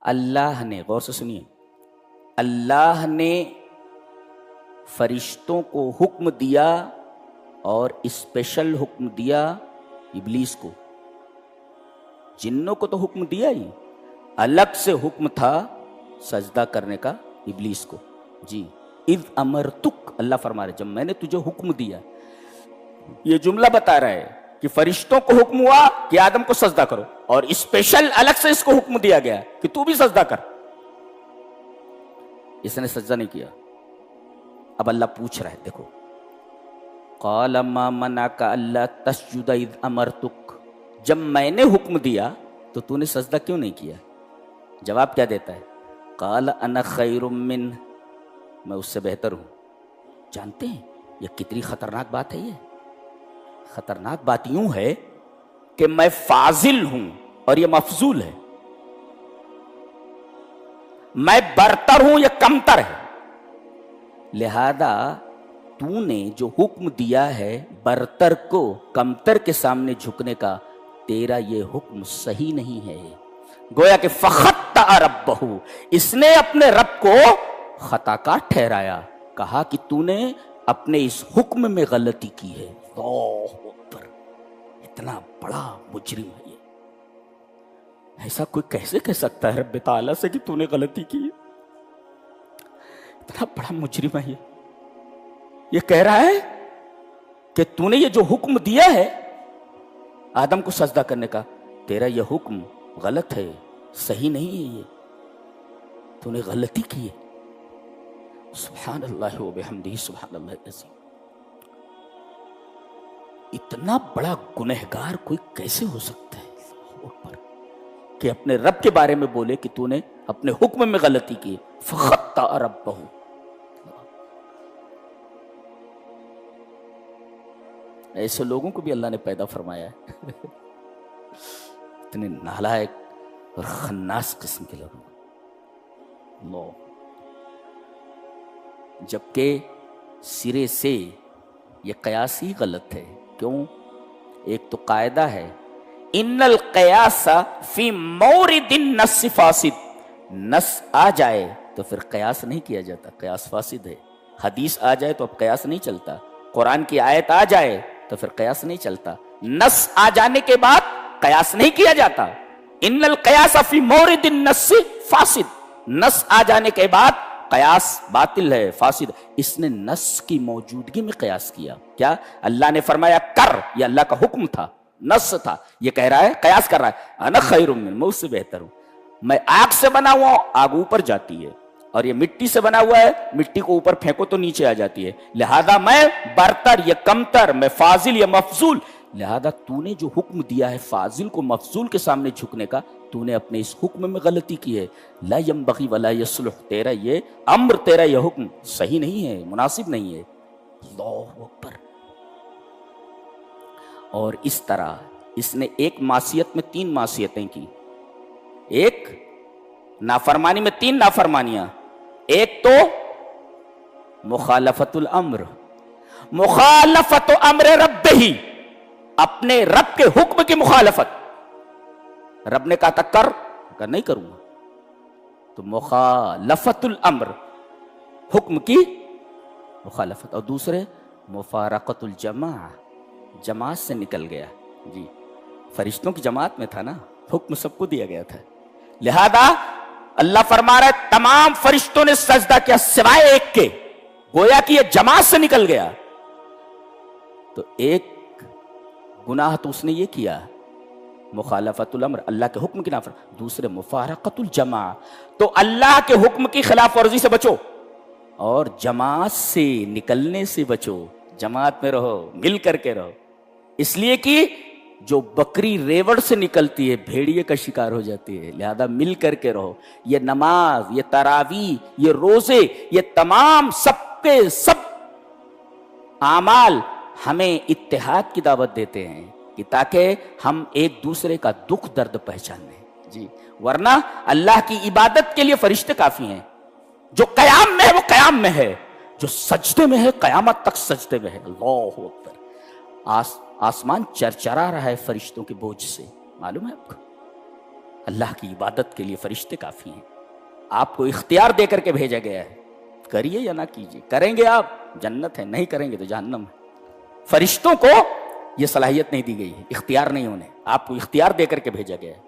اللہ نے، غور سے سنیے، اللہ نے فرشتوں کو حکم دیا اور اسپیشل حکم دیا ابلیس کو. جنوں کو تو حکم دیا ہی، الگ سے حکم تھا سجدہ کرنے کا ابلیس کو. جی، اذ امرتک، اللہ فرما رہے جب میں نے تجھے حکم دیا. یہ جملہ بتا رہا ہے کہ فرشتوں کو حکم ہوا کہ آدم کو سجدہ کرو، اور اسپیشل الگ سے اس کو حکم دیا گیا کہ تو بھی سجدہ کر. اس نے سجدہ نہیں کیا. اب اللہ پوچھ رہا ہے، دیکھو، قال ما منعک الا تسجد اذ امرتک، جب میں نے حکم دیا تو نے سجدہ کیوں نہیں کیا؟ جواب کیا دیتا ہے؟ قال انا خیر من، میں اس سے بہتر ہوں. جانتے ہیں یہ کتنی خطرناک بات ہے؟ یہ خطرناک بات یوں ہے کہ میں فاضل ہوں اور یہ مفضول ہے. میں برتر ہوں، یہ کمتر ہے. لہذا تو نے جو حکم دیا ہے برتر کو کمتر کے سامنے جھکنے کا، تیرا یہ حکم صحیح نہیں ہے. گویا کہ فخطأ ربہ، اس نے اپنے رب کو خطا کار ٹھہرایا، کہا کہ تو نے اپنے اس حکم میں غلطی کی ہے. اللہ اکبر، اتنا بڑا مجرم ہے یہ. ایسا کوئی کیسے کہہ سکتا ہے رب تعالیٰ سے کہ تو نے غلطی کی ہے؟ اتنا بڑا مجرم ہے یہ کہہ رہا ہے کہ تو نے یہ جو حکم دیا ہے آدم کو سجدہ کرنے کا، تیرا یہ حکم غلط ہے، صحیح نہیں ہے، یہ تو نے غلطی کی ہے. سبحان اللہ و بحمدہ، سبحان اللہ العظیم. اتنا بڑا گنہگار کوئی کیسے ہو سکتا ہے کہ اپنے رب کے بارے میں بولے کہ تو نے اپنے حکم میں غلطی کی. فخطأ ربہ، ایسے لوگوں کو بھی اللہ نے پیدا فرمایا ہے. اتنے نالائق اور خناس قسم کے لوگوں. اللہ، جبکہ سرے سے یہ قیاس ہی غلط ہے. کیوں؟ ایک تو قاعدہ ہے ان القیاس فی مورد النص فاسد، نص آ جائے تو پھر قیاس نہیں کیا جاتا، قیاس فاسد ہے. حدیث آ جائے تو اب قیاس نہیں چلتا، قرآن کی آیت آ جائے تو پھر قیاس نہیں چلتا، نص آ جانے کے بعد قیاس نہیں کیا جاتا. ان القیاس فی مورد النص فاسد، نص آ جانے کے بعد قیاس باطل ہے، فاسد. اس نے نص کی موجودگی میں قیاس کیا. کیا؟ اللہ نے فرمایا کر، یہ اللہ کا حکم تھا، نص تھا. یہ کہہ رہا ہے، قیاس کر رہا ہے، انا خیر من، میں اس سے بہتر ہوں. میں آگ سے بنا ہوا ہوں، آگ اوپر جاتی ہے، اور یہ مٹی سے بنا ہوا ہے، مٹی کو اوپر پھینکو تو نیچے آ جاتی ہے. لہذا میں برتر، یہ کمتر، میں فاضل، یہ مفضول. لہذا تو نے جو حکم دیا ہے فاضل کو مفضول کے سامنے جھکنے کا، تو نے اپنے اس حکم میں غلطی کی ہے. لا ينبغي ولا يصلح، تیرا یہ امر، تیرا یہ حکم صحیح نہیں ہے، مناسب نہیں ہے. اللہ اکبر. اور اس طرح اس نے ایک معصیت میں 3 معصیتیں کی. ایک نافرمانی میں 3 نافرمانیاں. ایک تو مخالفت الامر، مخالفت امر رب ہی، اپنے رب کے حکم کی مخالفت. رب نے کہا تھا کر، کہا نہیں کروں گا، تو مخالفت الامر، حکم کی مخالفت. اور دوسرے مفارقت الجماع، جماعت سے نکل گیا. جی، فرشتوں کی جماعت میں تھا نا، حکم سب کو دیا گیا تھا. لہذا اللہ فرما رہا ہے تمام فرشتوں نے سجدہ کیا سوائے ایک کے، گویا کہ یہ جماعت سے نکل گیا. تو ایک گناہ تو اس نے یہ کیا، مخالفت الامر، اللہ کے حکم کی نافرمانی. دوسرے مفارقت الجماع، تو اللہ کے حکم کی خلاف ورزی سے بچو اور جماعت سے نکلنے سے بچو. جماعت میں رہو، مل کر کے رہو. اس لیے کہ جو بکری ریوڑ سے نکلتی ہے بھیڑیے کا شکار ہو جاتی ہے. لہذا مل کر کے رہو. یہ نماز، یہ تراویح، یہ روزے، یہ تمام سب کے سب اعمال ہمیں اتحاد کی دعوت دیتے ہیں کہ تاکہ ہم ایک دوسرے کا دکھ درد پہچانیں. جی، ورنہ اللہ کی عبادت کے لیے فرشتے کافی ہیں. جو قیام میں ہے وہ قیام میں ہے، جو سجدے میں ہے قیامت تک سجدے میں ہے. اللہ اکبر. آسمان چرچرا رہا ہے فرشتوں کے بوجھ سے، معلوم ہے آپ کو؟ اللہ کی عبادت کے لیے فرشتے کافی ہیں. آپ کو اختیار دے کر کے بھیجا گیا ہے, کریے یا نہ کیجیے. کریں گے آپ جنت ہے, نہیں کریں گے تو جہنم ہے. فرشتوں کو یہ صلاحیت نہیں دی گئی ہے, اختیار نہیں انہیں, آپ کو اختیار دے کر کے بھیجا گیا ہے.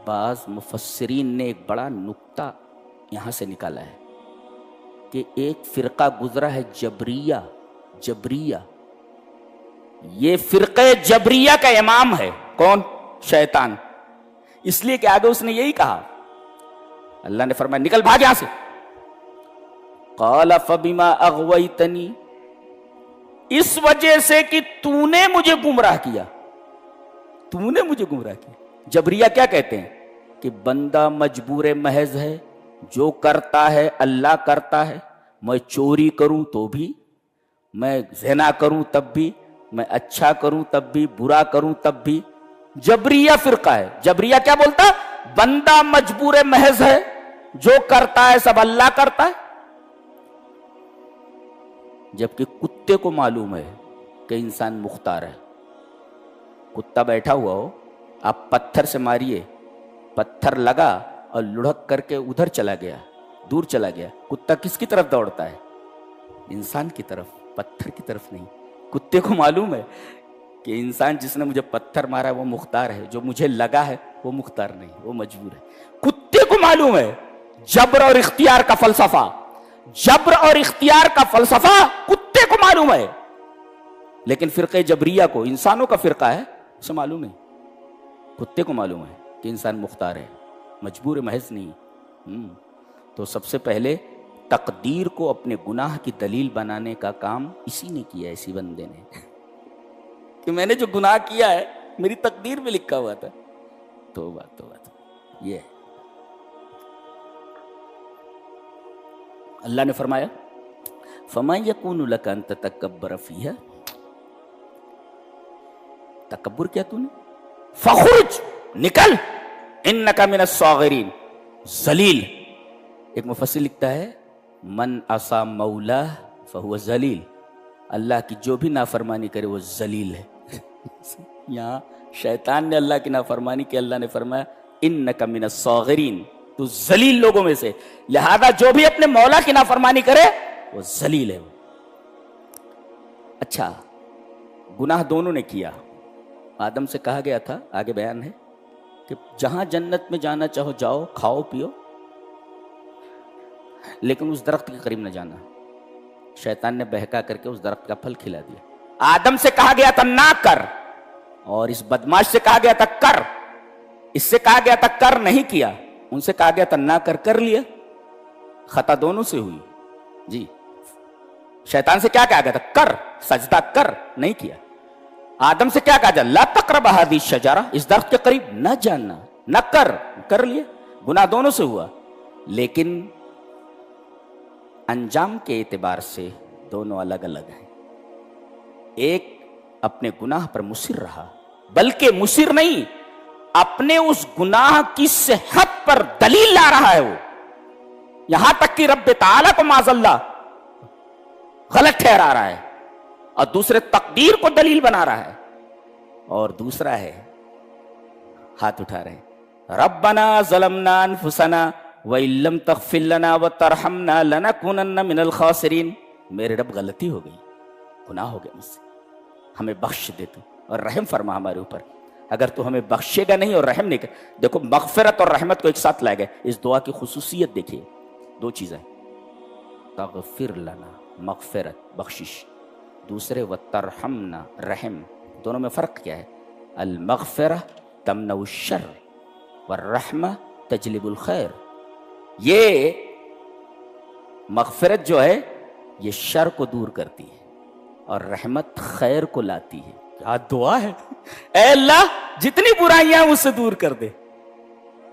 بعض مفسرین نے ایک بڑا نکتہ یہاں سے نکالا ہے کہ ایک فرقہ گزرا ہے جبریہ. یہ فرقہ جبریہ کا امام ہے کون؟ شیطان. اس لیے کہ آگے اس نے یہی کہا, اللہ نے فرمایا نکل بھاگ یہاں سے. قال فبما اغویتنی, اس وجہ سے کہ تو نے مجھے گمراہ کیا. جبریہ کیا کہتے ہیں کہ بندہ مجبور محض ہے, جو کرتا ہے اللہ کرتا ہے. میں چوری کروں تو بھی, میں زنا کروں تب بھی, میں اچھا کروں تب بھی, برا کروں تب بھی. جبریہ فرقہ ہے. جبریہ کیا بولتا؟ بندہ مجبور محض ہے, جو کرتا ہے سب اللہ کرتا ہے. جبکہ کتے کو معلوم ہے کہ انسان مختار ہے. کتا بیٹھا ہوا ہو, آپ پتھر سے ماریے, پتھر لگا اور لڑک کر کے ادھر چلا گیا, دور چلا گیا. کتا کس کی طرف دوڑتا ہے؟ انسان کی طرف, پتھر کی طرف نہیں. کتے کو معلوم ہے کہ انسان جس نے مجھے پتھر مارا ہے وہ مختار ہے, جو مجھے لگا ہے وہ مختار نہیں, وہ مجبور ہے. کتے کو معلوم ہے جبر اور اختیار کا فلسفہ. جبر اور اختیار کا فلسفہ کتے کو معلوم ہے, لیکن فرقہ جبریہ کو, انسانوں کا فرقہ ہے, اسے معلوم نہیں. کتے کو معلوم ہے کہ انسان مختار ہے, مجبور محض نہیں. تو سب سے پہلے تقدیر کو اپنے گناہ کی دلیل بنانے کا کام اسی نے کیا, اسی بندے نے, کہ میں نے جو گناہ کیا ہے میری تقدیر میں لکھا ہوا تھا. توبہ. یہ اللہ نے فرمایا فَمَا يَكُونُ لَكَ أَن تَتَكَبَّرَ فِيهَا, تکبر کیا تو نے, فَخُرُجْ, نکل, إِنَّكَ مِنَ الصَّاغِرِينَ, ذلیل. ایک مفسر لکھتا ہے من عصا مولا فہو ذلیل, اللہ کی جو بھی نافرمانی کرے وہ ذلیل ہے. یہاں شیطان نے اللہ کی نافرمانی کی, اللہ نے فرمایا انک من الصاغرین, تو ذلیل لوگوں میں سے. لہذا جو بھی اپنے مولا کی نافرمانی کرے وہ ذلیل ہے. اچھا, گناہ دونوں نے کیا. آدم سے کہا گیا تھا, آگے بیان ہے, کہ جہاں جنت میں جانا چاہو جاؤ, کھاؤ پیو, لیکن اس درخت کے قریب نہ جانا. شیطان نے بہکا کر کے اس درخت کا پھل کھلا دیا. آدم سے کہا گیا تھا نہ کر, اور اس بدماش سے کہا گیا تھا کر. اس سے کہا گیا تھا کر, نہیں کیا. ان سے کہا گیا تھا نہ کر, کر لیا. خطا دونوں سے ہوئی جی. شیطان سے کیا کہا گیا تھا, کر, سجدہ کر, نہیں کیا. آدم سے کیا کہا جائے, لا تقرب هذه الشجرہ, اس درخت کے قریب نہ جانا, نہ کر, کر لیا. گناہ دونوں سے ہوا, لیکن انجام کے اعتبار سے دونوں الگ الگ ہیں. ایک اپنے گناہ پر مصر رہا, بلکہ مصر نہیں, اپنے اس گناہ کی صحت پر دلیل لا رہا ہے. وہ یہاں تک کہ رب تعالیٰ کو معاذ اللہ غلط ٹھہرا رہا ہے, اور دوسرے تقدیر کو دلیل بنا رہا ہے. اور دوسرا ہے, ہاتھ اٹھا رہے ہیں, ربنا ظلمنا انفسنا وَإِن لَّمْ تَغْفِرْ لَنَا وَتَرْحَمْنَا لَنَكُونَنَّ مِنَ الْخَاسِرِينَ. میرے رب غلطی ہو گئی, گناہ ہو گیا مجھ سے, ہمیں بخش دے تو, اور رحم فرما ہمارے اوپر. اگر تو ہمیں بخشے گا نہیں اور رحم نہیں کر, دیکھو مغفرت اور رحمت کو ایک ساتھ لائے گئے. اس دعا کی خصوصیت دیکھیے, دو چیزیں, تغفر لنا مغفرت بخشش, دوسرے وترحمنا رحم. دونوں میں فرق کیا ہے؟ المغفرہ تمنع الشر والرحمہ تجلب الخیر. یہ مغفرت جو ہے یہ شر کو دور کرتی ہے, اور رحمت خیر کو لاتی ہے. کیا دعا ہے, اے اللہ جتنی برائیاں مجھ سے دور کر دے,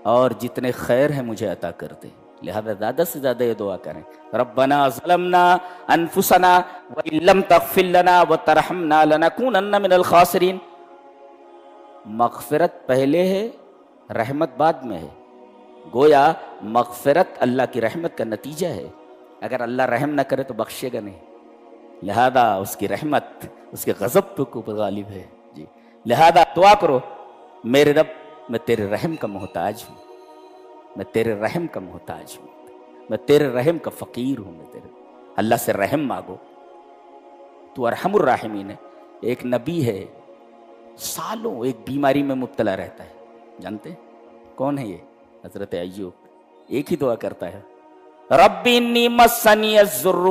اور جتنے خیر ہیں مجھے عطا کر دے. لہذا زیادہ سے زیادہ یہ دعا کریں, ربنا ظلمنا انفسنا وان لم تغفر لنا وترحمنا لنکونن من الخاسرین. مغفرت پہلے ہے, رحمت بعد میں ہے. گویا مغفرت اللہ کی رحمت کا نتیجہ ہے. اگر اللہ رحم نہ کرے تو بخشے گا نہیں, لہذا اس کی رحمت اس کے غضب پہ اوپر غالب ہے جی. لہذا دعا کرو میرے رب میں تیرے رحم کا محتاج ہوں، میں تیرے رحم کا محتاج ہوں، میں تیرے رحم کا فقیر ہوں، میں تیرے اللہ سے رحم مانگو۔ تو ارحم الراحمین ہے۔ ایک نبی ہے سالوں ایک بیماری میں مبتلا رہتا ہے، جانتے کون ہے یہ؟ حضرت ایوب۔ ایک ہی دعا کرتا ہے، رب انی مسنی الضر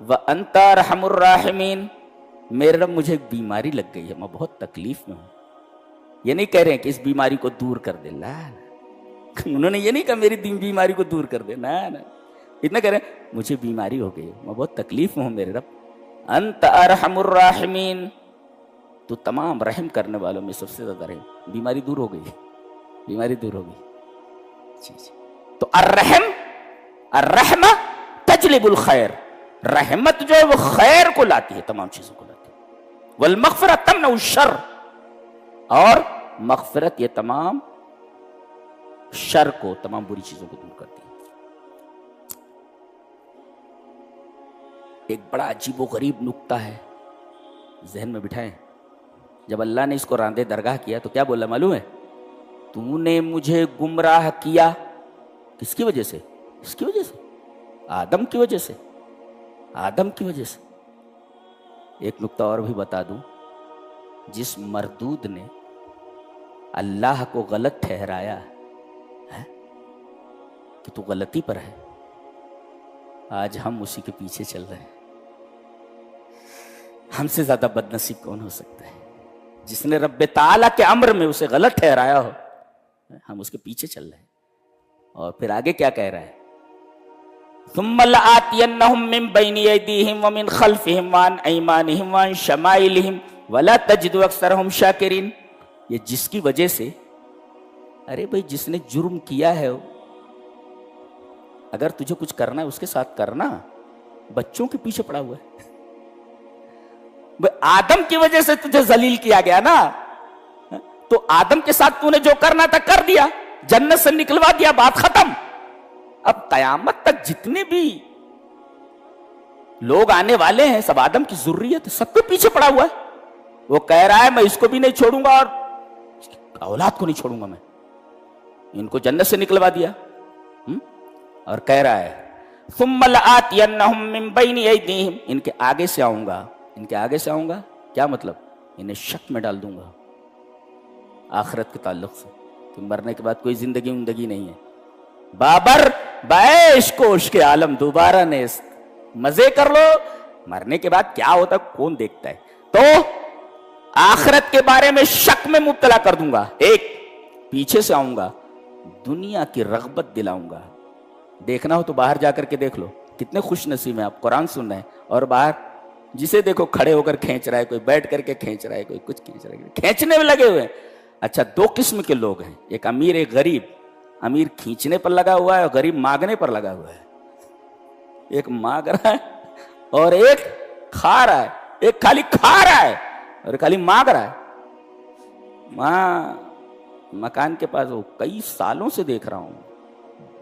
وانت ارحم الراحمین۔ میرے رب مجھے ایک بیماری لگ گئی ہے، میں بہت تکلیف میں ہوں۔ یہ نہیں کہہ رہے ہیں کہ اس بیماری کو دور کر دے، لا، انہوں نے یہ نہیں کہا میری بیماری کو دور کر دے، نا، اتنا کہہ رہے ہیں مجھے بیماری ہو گئی، میں بہت تکلیف میں ہوں میرے رب، انت ارحم الراحمین، تو تمام رحم کرنے والوں میں سب سے زیادہ رحم۔ بیماری دور ہو گئی، بیماری دور ہو گئی۔ تو الرحمہ تجلب الخیر، رحمت جو ہے وہ خیر کو لاتی ہے، تمام چیزوں کو لاتی ہے۔ والمغفرۃ تمنع الشر، اور مغفرت یہ تمام شر کو، تمام بری چیزوں کو دور کرتی ہے۔ ایک بڑا عجیب و غریب نکتہ ہے، ذہن میں بٹھائیں۔ جب اللہ نے اس کو راندے درگاہ کیا تو کیا بولا معلوم ہے؟ تو نے مجھے گمراہ کیا، کس کی وجہ سے؟ اس کی وجہ سے، آدم کی وجہ سے، آدم کی وجہ سے۔ ایک نکتہ اور بھی بتا دوں، جس مردود نے اللہ کو غلط ٹھہرایا ہے کہ تو غلطی پر ہے، آج ہم اسی کے پیچھے چل رہے ہیں۔ ہم سے زیادہ بد نصیب کون ہو سکتا ہے؟ جس نے رب تعالیٰ کے امر میں اسے غلط ٹھہرایا ہو، ہم اس کے پیچھے چل رہے ہیں۔ اور پھر آگے کیا کہہ رہا ہے؟ ثم لآتینہم من بین ایدیہم ومن خلفہم وعن ایمانہم وعن شمائلہم ولا تجد اکثرہم شاکرین۔ یہ جس کی وجہ سے، ارے بھائی جس نے جرم کیا ہے، اگر تجھے کچھ کرنا ہے اس کے ساتھ کرنا، بچوں کے پیچھے پڑا ہوا ہے۔ آدم کی وجہ سے تجھے ذلیل کیا گیا نا، تو آدم کے ساتھ تو نے جو کرنا تھا کر دیا، جنت سے نکلوا دیا، بات ختم۔ اب قیامت تک جتنے بھی لوگ آنے والے ہیں سب آدم کی ذریت، سب کے پیچھے پڑا ہوا ہے۔ وہ کہہ رہا ہے میں اس کو بھی نہیں چھوڑوں گا اور اولاد کو نہیں چھوڑوں گا، میں ان کو جنت سے نکلوا دیا۔ اور کہہ رہا ہے ثم لآتینہم من بین ایدیہم، ان کے آگے سے آؤں گا، ان کے آگے سے آؤں گا، کیا مطلب؟ انہیں شک میں ڈال دوں گا آخرت کے تعلق سے، کہ مرنے کے بعد کوئی زندگی نہیں ہے۔ بابر بیش کوش کے عالم دوبارہ نیست، مزے کر لو، مرنے کے بعد کیا ہوتا کون دیکھتا ہے؟ تو آخرت کے بارے میں شک میں مبتلا کر دوں گا، ایک پیچھے سے آؤں گا، دنیا کی رغبت دلاؤں گا۔ دیکھنا ہو تو باہر جا کر کے دیکھ لو، کتنے خوش نصیب ہیں آپ، قرآن سن رہے ہیں اور باہر جسے دیکھو کھڑے ہو کر کھینچ رہا ہے، کوئی بیٹھ کر کے کھینچ رہا ہے، کوئی کچھ کھینچ رہا ہے، کھینچنے میں لگے ہوئے ہیں۔ اچھا، دو قسم کے لوگ ہیں، ایک امیر ایک غریب۔ امیر کھینچنے پر لگا ہوا ہے اور غریب مانگنے پر لگا ہوا ہے۔ ایک مانگ رہا ہے اور ایک کھا رہا ہے، ایک خالی کھا رہا ہے اور خالی مانگ رہا ہے۔ ماں مکان کے پاس وہ کئی سالوں سے دیکھ رہا ہوں،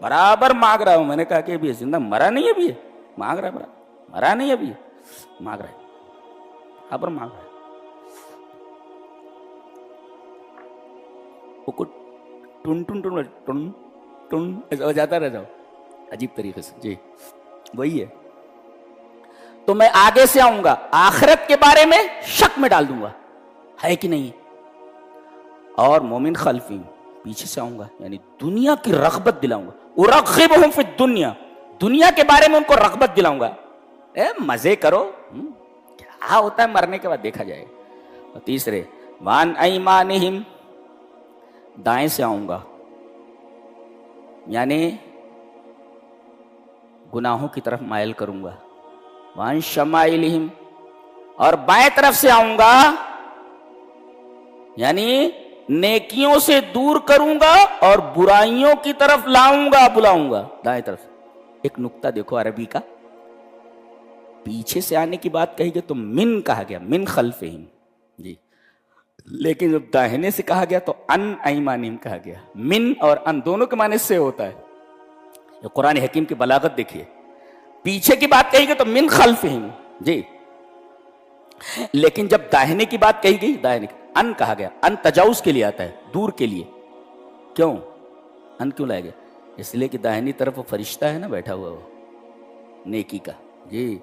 برابر مانگ رہا ہوں۔ میں نے کہا کہ ابھی زندہ مرا نہیں ابھی، مانگ رہا ہے، مرا نہیں ابھی، مانگ رہا ہے، برابر مانگ رہا ہے۔ وہ ٹن ٹن ٹن ٹن ٹن ایسا ہو جاتا رہ جاؤ عجیب طریقے سے، جی وہی ہے۔ تو میں آگے سے آؤں گا، آخرت کے بارے میں شک میں ڈال دوں گا ہے کہ نہیں، اور مومن خلفی پیچھے سے آؤں گا، یعنی دنیا کی رغبت دلاؤں گا۔ ارغبہم فی الدنیا، دنیا کے بارے میں ان کو رغبت دلاؤں گا۔ مزے کرو، کیا ہوتا ہے مرنے کے بعد دیکھا جائے گا۔ اور تیسرے وان ایمانہم، دائیں سے آؤں گا، یعنی گناہوں کی طرف مائل کروں گا۔ وان شمائلہم، اور بائیں طرف سے آؤں گا، یعنی نیکیوں سے دور کروں گا اور برائیوں کی طرف لاؤں گا، بلاؤں گا دائیں طرف سے۔ ایک نکتہ دیکھو عربی کا، پیچھے سے آنے کی بات کہی گئی تو من کہا گیا، من خلفہم، جی، لیکن جب داہنے سے کہا گیا تو ان ایمانہم کہا گیا۔ من اور ان دونوں کے معنی سے ہوتا ہے۔ یہ قرآن حکیم کی بلاغت دیکھیے، پیچھے کی بات کہی گئی تو من خلفہم، جی، لیکن جب داہنے کی بات کہی گئی، داہنے ان کہا گیا، ان تجاوز کے لیے آتا ہے، دور کے لیے. کیوں ان کیوں لایا گیا؟ اس لیے کہ داہنی طرف وہ فرشتہ ہے نا بیٹھا ہوا، وہ نیکی کا، جی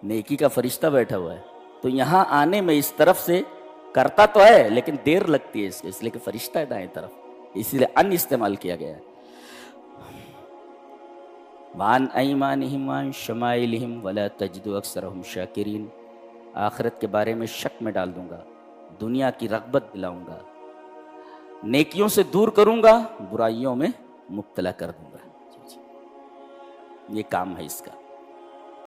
نیکی کا فرشتہ بیٹھا ہوا ہے. تو یہاں آنے میں اس طرف سے کرتا تو ہے لیکن دیر لگتی ہے اس لیے کہ فرشتہ ہے دائیں طرف، اسی لیے ان استعمال کیا گیا ہے. وَعَنْ أَيْمَانِهِمْ وَعَنْ شَمَائِلِهِمْ وَلَا تَجِدُ أَكْثَرَهُمْ شَاكِرِينَ. آخرت کے بارے میں شک میں ڈال دوں گا، دنیا کی رغبت دلاؤں گا، نیکیوں سے دور کروں گا، برائیوں میں مبتلا کر دوں گا. یہ کام ہے اس کا.